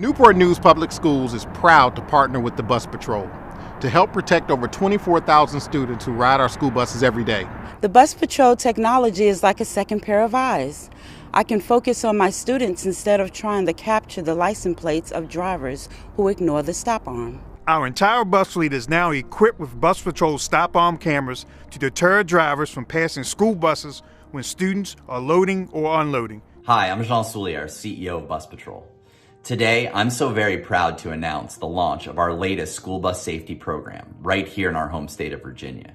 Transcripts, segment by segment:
Newport News Public Schools is proud to partner with the Bus Patrol to help protect over 24,000 students who ride our school buses every day. The Bus Patrol technology is like a second pair of eyes. I can focus on my students instead of trying to capture the license plates of drivers who ignore the stop arm. Our entire bus fleet is now equipped with Bus Patrol stop arm cameras to deter drivers from passing school buses when students are loading or unloading. Hi, I'm Jean Soulier, CEO of Bus Patrol. Today, I'm so very proud to announce the launch of our latest school bus safety program right here in our home state of Virginia.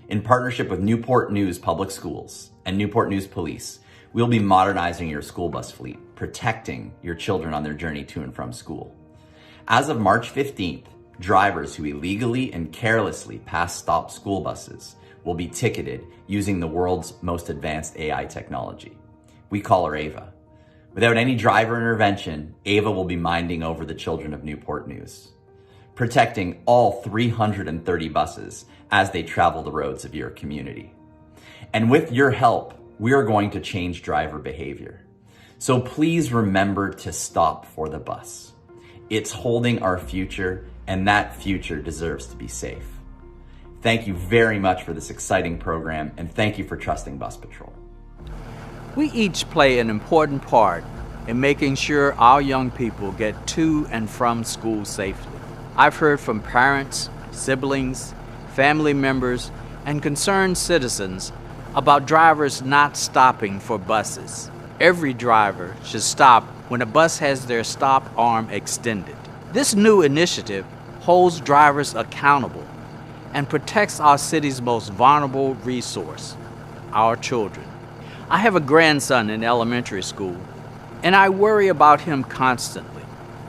In partnership with Newport News Public Schools and Newport News Police, we'll be modernizing your school bus fleet, protecting your children on their journey to and from school. As of March 15th, drivers who illegally and carelessly pass stop school buses will be ticketed using the world's most advanced AI technology. We call her Ava. Without any driver intervention, Ava will be minding over the children of Newport News, protecting all 330 buses as they travel the roads of your community. And with your help, we are going to change driver behavior. So please remember to stop for the bus. It's holding our future, and that future deserves to be safe. Thank you very much for this exciting program, and thank you for trusting Bus Patrol. We each play an important part in making sure our young people get to and from school safely. I've heard from parents, siblings, family members, and concerned citizens about drivers not stopping for buses. Every driver should stop when a bus has their stop arm extended. This new initiative holds drivers accountable and protects our city's most vulnerable resource, our children. I have a grandson in elementary school, and I worry about him constantly.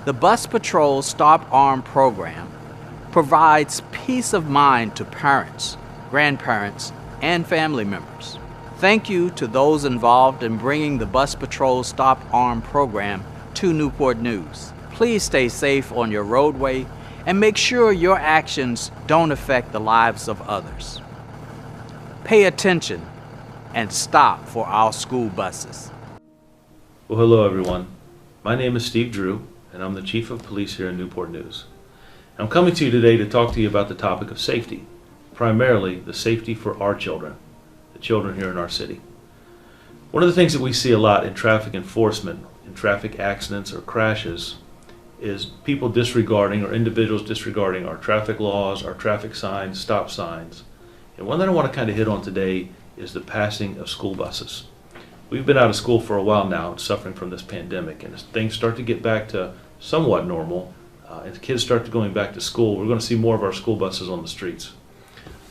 The Bus Patrol Stop Arm program provides peace of mind to parents, grandparents, and family members. Thank you to those involved in bringing the Bus Patrol Stop Arm program to Newport News. Please stay safe on your roadway and make sure your actions don't affect the lives of others. Pay attention and stop for our school buses. Well, hello everyone. My name is Steve Drew, and I'm the Chief of Police here in Newport News. I'm coming to you today to talk to you about the topic of safety, primarily the safety for our children, the children here in our city. One of the things that we see a lot in traffic enforcement, in traffic accidents or crashes, is people disregarding or individuals disregarding our traffic laws, our traffic signs, stop signs. And one that I want to kind of hit on today is the passing of school buses. We've been out of school for a while now, suffering from this pandemic, and as things start to get back to somewhat normal, and kids start going back to school, we're going to see more of our school buses on the streets.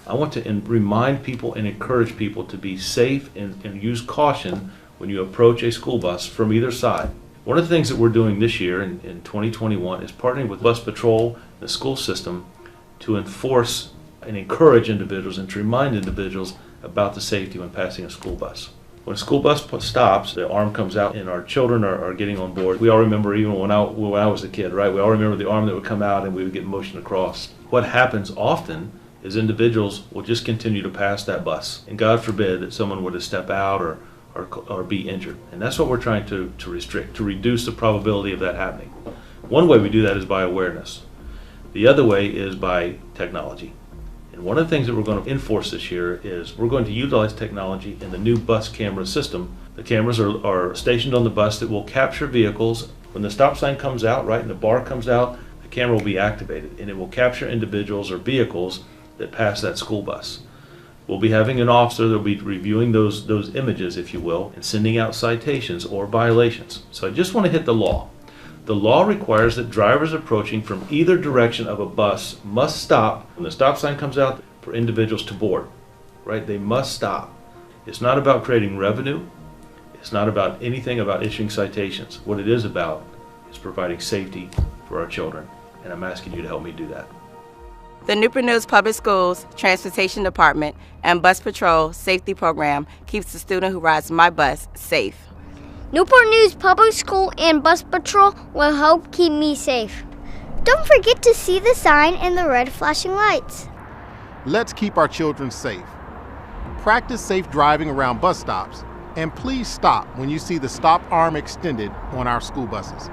I want to remind people and encourage people to be safe and use caution when you approach a school bus from either side. One of the things that we're doing this year in 2021 is partnering with Bus Patrol and the school system to enforce and encourage individuals and to remind individuals about the safety when passing a school bus. When a school bus stops, the arm comes out and our children are getting on board. We all remember, even when I was a kid, right? We all remember the arm that would come out and we would get motioned across. What happens often is individuals will just continue to pass that bus. And God forbid that someone were to step out or be injured. And that's what we're trying to restrict, to reduce the probability of that happening. One way we do that is by awareness. The other way is by technology. And one of the things that we're going to enforce this year is we're going to utilize technology in the new bus camera system. The cameras are stationed on the bus that will capture vehicles. When the stop sign comes out, right, and the bar comes out, the camera will be activated and it will capture individuals or vehicles that pass that school bus. We'll be having an officer that will be reviewing those images, if you will, and sending out citations or violations. So I just want to hit the law. The law requires that drivers approaching from either direction of a bus must stop when the stop sign comes out for individuals to board, right? They must stop. It's not about creating revenue. It's not about anything about issuing citations. What it is about is providing safety for our children, and I'm asking you to help me do that. The Newport News Public Schools Transportation Department and Bus Patrol Safety Program keeps the student who rides my bus safe. Newport News Public School and Bus Patrol will help keep me safe. Don't forget to see the sign and the red flashing lights. Let's keep our children safe. Practice safe driving around bus stops, and please stop when you see the stop arm extended on our school buses.